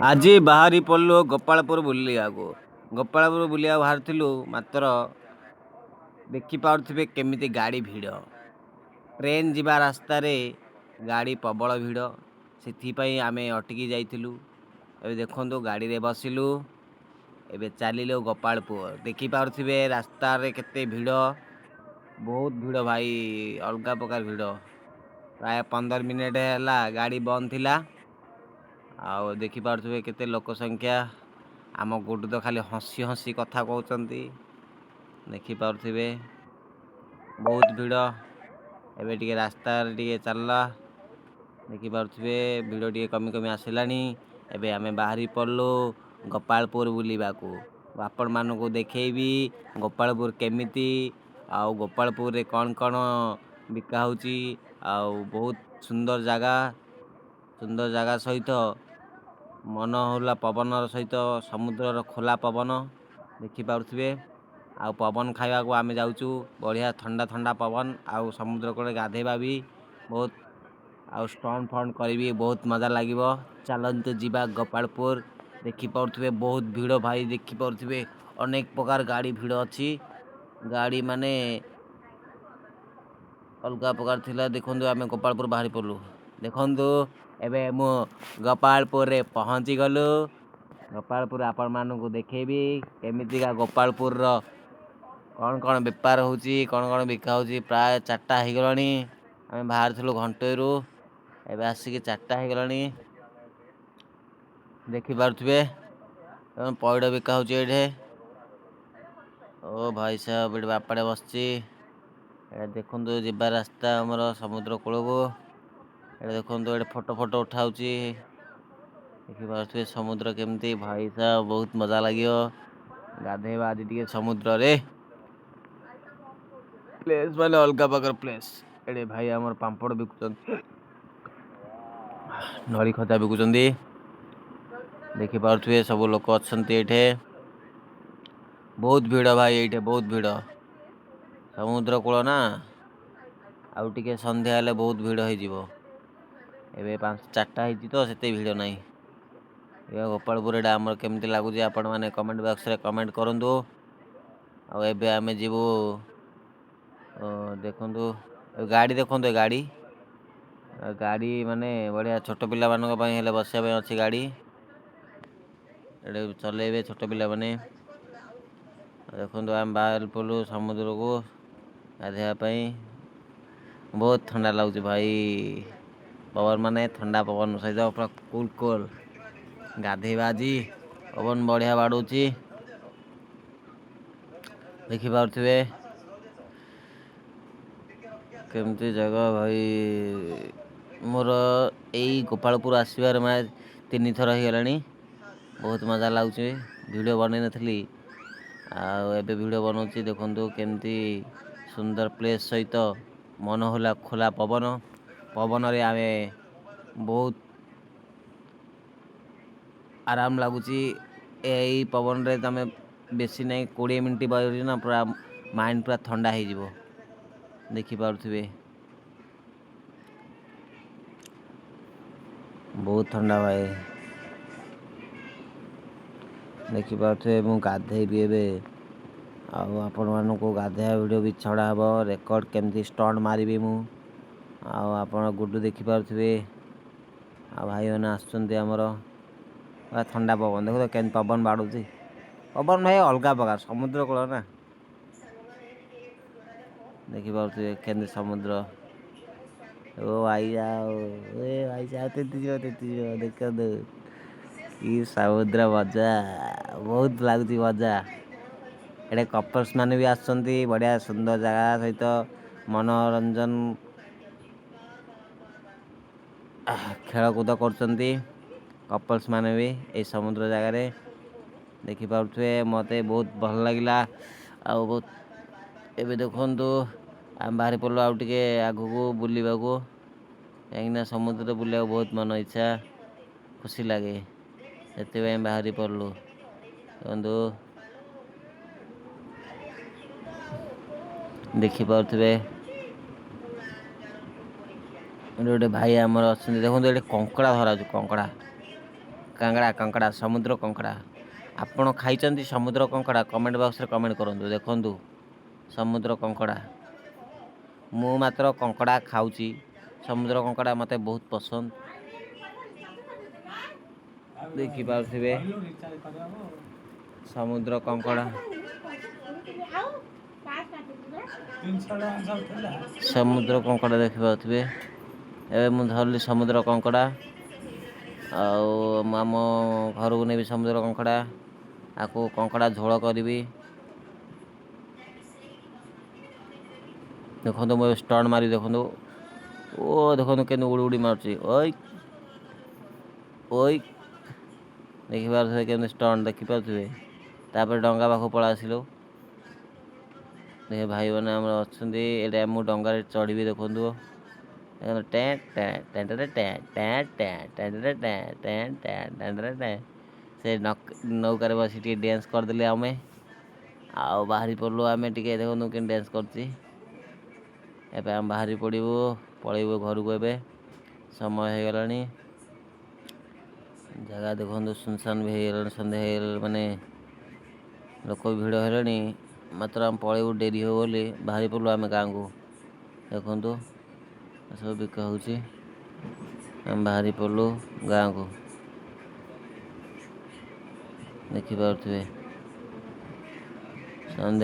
ଆଜି ବାହାରି ପଡ଼ିଲୁ ଗୋପାଳପୁର ବୁଲିବାକୁ। ଗୋପାଳପୁର ବୁଲିବାକୁ ବାହାରିଥିଲୁ, ମାତ୍ର ଦେଖିପାରୁଥିବେ କେମିତି ଗାଡ଼ି ଭିଡ଼। ଟ୍ରେନ୍ ଯିବା ରାସ୍ତାରେ ଗାଡ଼ି ପ୍ରବଳ ଭିଡ଼, ସେଥିପାଇଁ ଆମେ ଅଟକି ଯାଇଥିଲୁ। ଏବେ ଦେଖନ୍ତୁ ଗାଡ଼ିରେ ବସିଲୁ, ଏବେ ଚାଲିଲୁ ଗୋପାଳପୁର। ଦେଖିପାରୁଥିବେ ରାସ୍ତାରେ କେତେ ଭିଡ଼, ବହୁତ ଭିଡ଼ ଭାଇ, ଅଲଗା ପ୍ରକାର ଭିଡ଼। ପ୍ରାୟ 15 ମିନିଟ୍ ହେଲା ଗାଡ଼ି ବନ୍ଦ ଥିଲା। ଆଉ ଦେଖିପାରୁଥିବେ କେତେ ଲୋକ ସଂଖ୍ୟା। ଆମ ଗୁଡୁ ତ ଖାଲି ହସି ହସି କଥା କହୁଛନ୍ତି, ଦେଖିପାରୁଥିବେ ବହୁତ ଭିଡ଼। ଏବେ ଟିକେ ରାସ୍ତାରେ ଟିକେ ଚାଲିଲା, ଦେଖିପାରୁଥିବେ ଭିଡ଼ ଟିକେ କମି କମି ଆସିଲାଣି। ଏବେ ଆମେ ବାହାରି ପଡ଼ିଲୁ ଗୋପାଳପୁର ବୁଲିବାକୁ। ଆପଣମାନଙ୍କୁ ଦେଖେଇବି ଗୋପାଳପୁର କେମିତି, ଆଉ ଗୋପାଳପୁରରେ କ'ଣ କ'ଣ ବିକା ହେଉଛି। ଆଉ ବହୁତ ସୁନ୍ଦର ଜାଗା ସହିତ ମନୋହଲା ପବନର ସହିତ ସମୁଦ୍ରର ଖୋଲା ପବନ ଦେଖିପାରୁଥିବେ। ଆଉ ପବନ ଖାଇବାକୁ ଆମେ ଯାଉଛୁ, ବଢ଼ିଆ ଥଣ୍ଡା ଥଣ୍ଡା ପବନ। ଆଉ ସମୁଦ୍ର କୂଳେ ଗାଧେଇବା ବି ବହୁତ, ଆଉ ଷ୍ଟଣ୍ଟ ଫଣ୍ଡ କରିବି, ବହୁତ ମଜା ଲାଗିବ। ଚାଲନ୍ତୁ ଯିବା ଗୋପାଳପୁର। ଦେଖିପାରୁଥିବେ ବହୁତ ଭିଡ଼ ଭାଇ, ଦେଖିପାରୁଥିବେ ଅନେକ ପ୍ରକାର ଗାଡ଼ି ଭିଡ଼ ଅଛି। ଗାଡ଼ି ମାନେ ଅଲଗା ପ୍ରକାର ଥିଲା। ଦେଖନ୍ତୁ ଆମେ ଗୋପାଳପୁର ବାହାରି ପଡ଼ିଲୁ। ଦେଖନ୍ତୁ ଏବେ ମୁଁ ଗୋପାଳପୁରରେ ପହଞ୍ଚି ଗଲୁ। ଗୋପାଳପୁର ଆପଣମାନଙ୍କୁ ଦେଖେଇବି କେମିତିକା ଗୋପାଳପୁରର କ'ଣ କ'ଣ ବେପାର ହେଉଛି, କ'ଣ କ'ଣ ବିକା ହେଉଛି। ପ୍ରାୟ 4ଟା ହେଇଗଲାଣି, ଆମେ ବାହାରିଥିଲୁ ଘଣ୍ଟେରୁ, ଏବେ ଆସିକି 4ଟା ହେଇଗଲାଣି। ଦେଖିପାରୁଥିବେ ପଇଡ଼ ବିକା ହେଉଛି ଏଇଠି। ଓ ଭାଇ ସାହେବ, ଏଠି ବାପାଟେ ବସିଛି। ଏଇଟା ଦେଖନ୍ତୁ ଯିବା ରାସ୍ତା ଆମର ସମୁଦ୍ର କୂଳକୁ। ଏଇଟା ଦେଖନ୍ତୁ ଏଠି ଫଟୋ ଉଠାଉଛି। ଦେଖିପାରୁଥିବେ ସମୁଦ୍ର କେମିତି, ଭାଇ ସାହେବ ବହୁତ ମଜା ଲାଗିବ ଗାଧେଇବା ଆଜି ଟିକେ ସମୁଦ୍ରରେ। ପ୍ଲେସ୍ ମାନେ ଅଲଗା ପ୍ରକାର ପ୍ଲେସ୍। ଏଠି ଭାଇ ଆମର ପାମ୍ପଡ଼ ବିକୁଛନ୍ତି, ନଳି ଖଜା ବିକୁଛନ୍ତି। ଦେଖିପାରୁଥିବେ ସବୁ ଲୋକ ଅଛନ୍ତି ଏଇଠି, ବହୁତ ଭିଡ଼ ଭାଇ, ଏଇଠି ବହୁତ ଭିଡ଼। ସମୁଦ୍ର କୂଳ ନା, ଆଉ ଟିକେ ସନ୍ଧ୍ୟା ହେଲେ ବହୁତ ଭିଡ଼ ହେଇଯିବ। ଏବେ 4ଟା ହେଇଛି ତ ସେତେ ଭିଡ଼ ନାହିଁ। ଏବେ ଗୋପାଳପୁର ଏଇଟା ଆମର କେମିତି ଲାଗୁଛି ଆପଣମାନେ କମେଣ୍ଟ ବକ୍ସରେ କମେଣ୍ଟ କରନ୍ତୁ। ଆଉ ଏବେ ଆମେ ଯିବୁ, ଦେଖନ୍ତୁ ଗାଡ଼ି, ଦେଖନ୍ତୁ ଏ ଗାଡ଼ି ମାନେ ବଢ଼ିଆ, ଛୋଟ ପିଲାମାନଙ୍କ ପାଇଁ ହେଲେ ବସିବା ପାଇଁ ଅଛି ଗାଡ଼ି। ଏଠି ଚଲେଇବେ ଛୋଟ ପିଲାମାନେ। ଦେଖନ୍ତୁ ଆମେ ବାହାରି ପଡ଼ିଲୁ ସମୁଦ୍ରକୁ ଗାଧେଇବା ପାଇଁ। ବହୁତ ଥଣ୍ଡା ଲାଗୁଛି ଭାଇ, ପବନ ମାନେ ଥଣ୍ଡା ପବନ ସହିତ ପୁରା କୁଲ୍ ଗାଧେଇବା ଆଜି। ପବନ ବଢ଼ିଆ ବାଡ଼ୁଛି, ଦେଖିପାରୁଥିବେ କେମିତି ଜାଗା ଭାଇ। ମୋର ଏଇ ଗୋପାଳପୁର ଆସିବାର ମାନେ 3 ଥର ହେଇଗଲାଣି। ବହୁତ ମଜା ଲାଗୁଛି। ଭିଡ଼ିଓ ବନେଇ ନଥିଲି, ଆଉ ଏବେ ଭିଡ଼ିଓ ବନାଉଛି। ଦେଖନ୍ତୁ କେମିତି ସୁନ୍ଦର ପ୍ଲେସ୍ ସହିତ ମନୋହଲା ଖୋଲା ପବନରେ ଆମେ ବହୁତ ଆରାମ ଲାଗୁଛି। ଏଇ ପବନରେ ତମେ ବେଶୀ ନାହିଁ, 20 ମିନିଟ୍ ବସିଲେ ନା ପୁରା ମାଇଣ୍ଡ ପୁରା ଥଣ୍ଡା ହେଇଯିବ। ଦେଖିପାରୁଥିବେ ବହୁତ ଥଣ୍ଡା ଭାଇ। ଦେଖିପାରୁଥିବେ ମୁଁ ଗାଧେଇବି ଏବେ, ଆଉ ଆପଣମାନଙ୍କୁ ଗାଧେଇବା ଭିଡ଼ିଓ ବି ଛଡ଼ା ହେବ। ରେକର୍ଡ଼ କେମିତି ଷ୍ଟଣ୍ଟ ମାରିବି ମୁଁ, ଆଉ ଆପଣ ଗୁଡ଼ୁ ଦେଖିପାରୁଥିବେ। ଆଉ ଭାଇମାନେ ଆସୁଛନ୍ତି ଆମର, ପୁରା ଥଣ୍ଡା ପବନ। ଦେଖୁଛ କେମିତି ପବନ ବାଡ଼ୁଛି, ପବନ ଭାଇ ଅଲଗା ପ୍ରକାର, ସମୁଦ୍ର କୂଳ ନା। ଦେଖିପାରୁଥିବେ କେମିତି ସମୁଦ୍ର। ଓ ଭାଇ ସାହେବ ତେତିଯିବ ଦେଖନ୍ତୁ କି ସମୁଦ୍ର ମଜା, ବହୁତ ଲାଗୁଛି ମଜା। ଏଠି କପଲ୍ସ ମାନେ ବି ଆସୁଛନ୍ତି, ବଢ଼ିଆ ସୁନ୍ଦର ଜାଗା ସହିତ ମନୋରଞ୍ଜନ ଖେଳକୁଦ କରୁଛନ୍ତି କପଲ୍ସ ମାନେ ବି ଏଇ ସମୁଦ୍ର ଜାଗାରେ। ଦେଖିପାରୁଥିବେ ମୋତେ ବହୁତ ଭଲ ଲାଗିଲା। ଆଉ ବହୁତ ଏବେ ଦେଖନ୍ତୁ ଆମେ ବାହାରି ପଡ଼ିଲୁ ଆଉ ଟିକେ ଆଗକୁ ବୁଲିବାକୁ, କାହିଁକିନା ସମୁଦ୍ରରେ ବୁଲିବାକୁ ବହୁତ ମନ ଇଚ୍ଛା, ଖୁସି ଲାଗେ, ସେଥିପାଇଁ ବାହାରି ପଡ଼ିଲୁ। ଦେଖନ୍ତୁ ଦେଖିପାରୁଥିବେ ଏଠି ଗୋଟେ ଭାଇ ଆମର ଅଛନ୍ତି। ଦେଖନ୍ତୁ ଏଠି କଙ୍କଡ଼ା ଧରାଯାଉଛି, କଙ୍କଡ଼ା କାଙ୍କଡ଼ା କଙ୍କଡ଼ା ସମୁଦ୍ର କଙ୍କଡ଼ା। ଆପଣ ଖାଇଛନ୍ତି ସମୁଦ୍ର କଙ୍କଡ଼ା? କମେଣ୍ଟ ବକ୍ସରେ କମେଣ୍ଟ କରନ୍ତୁ। ଦେଖନ୍ତୁ ସମୁଦ୍ର କଙ୍କଡ଼ା। ମୁଁ ମାତ୍ର କଙ୍କଡ଼ା ଖାଉଛି, ସମୁଦ୍ର କଙ୍କଡ଼ା ମୋତେ ବହୁତ ପସନ୍ଦ। ଦେଖିପାରୁଥିବେ ସମୁଦ୍ର କଙ୍କଡ଼ା। ସମୁଦ୍ର କଙ୍କଡ଼ା ଦେଖିପାରୁଥିବେ। ଏବେ ମୁଁ ଧରିଲି ସମୁଦ୍ର କଙ୍କଡ଼ା, ଆଉ ମୁଁ ଆମ ଘରକୁ ନେବି ସମୁଦ୍ର କଙ୍କଡ଼ା। ଆକୁ କଙ୍କଡ଼ା ଝୋଳ କରିବି। ଦେଖନ୍ତୁ ମୁଁ ଷ୍ଟଣ୍ଟ ମାରି ଦେଖନ୍ତୁ। ଓ ଦେଖନ୍ତୁ କେମିତି ଉଡ଼ି ଉଡ଼ି ମାରୁଛି। ଓଇ ଓଇ ଦେଖିପାରୁଥିବେ କେମିତି ଷ୍ଟଣ୍ଟ ଦେଖିପାରୁଥିବେ। ତାପରେ ଡଙ୍ଗା ପାଖକୁ ପଳେଇ ଆସିଲୁ। ଦେଖ ଭାଇମାନେ ଆମର ଅଛନ୍ତି। ଏଇଟା ମୁଁ ଡଙ୍ଗାରେ ଚଢ଼ିବି। ଦେଖନ୍ତୁ ସେ ନୌକାରେ ବସି ଟିକେ ଡ୍ୟାନ୍ସ କରିଦେଲେ ଆମେ, ଆଉ ବାହାରି ପଡ଼ିଲୁ। ଆମେ ଟିକେ ଦେଖନ୍ତୁ କେମିତି ଡ୍ୟାନ୍ସ କରୁଛି। ଏବେ ଆମେ ବାହାରି ପଡ଼ିବୁ, ପଳେଇବୁ ଘରକୁ। ଏବେ ସମୟ ହେଇଗଲାଣି। ଜାଗା ଦେଖନ୍ତୁ ସୁନସାନ ବି ହେଇଗଲାଣି। ସନ୍ଧ୍ୟା ହେଇଗଲା, ମାନେ ଲୋକ ଭିଡ଼ ହେଲେଣି। ମାତ୍ର ଆମେ ପଳେଇବୁ, ଡେରି ହେବ ବୋଲି ବାହାରି ପଡ଼ିଲୁ ଆମେ ଗାଁକୁ। ଦେଖନ୍ତୁ ଏସବୁ ବିକା ହେଉଛି। ଆମେ ବାହାରି ପଡ଼ିଲୁ ଗାଁକୁ। ଦେଖିପାରୁଥିବେ ସନ୍ଧ୍ୟା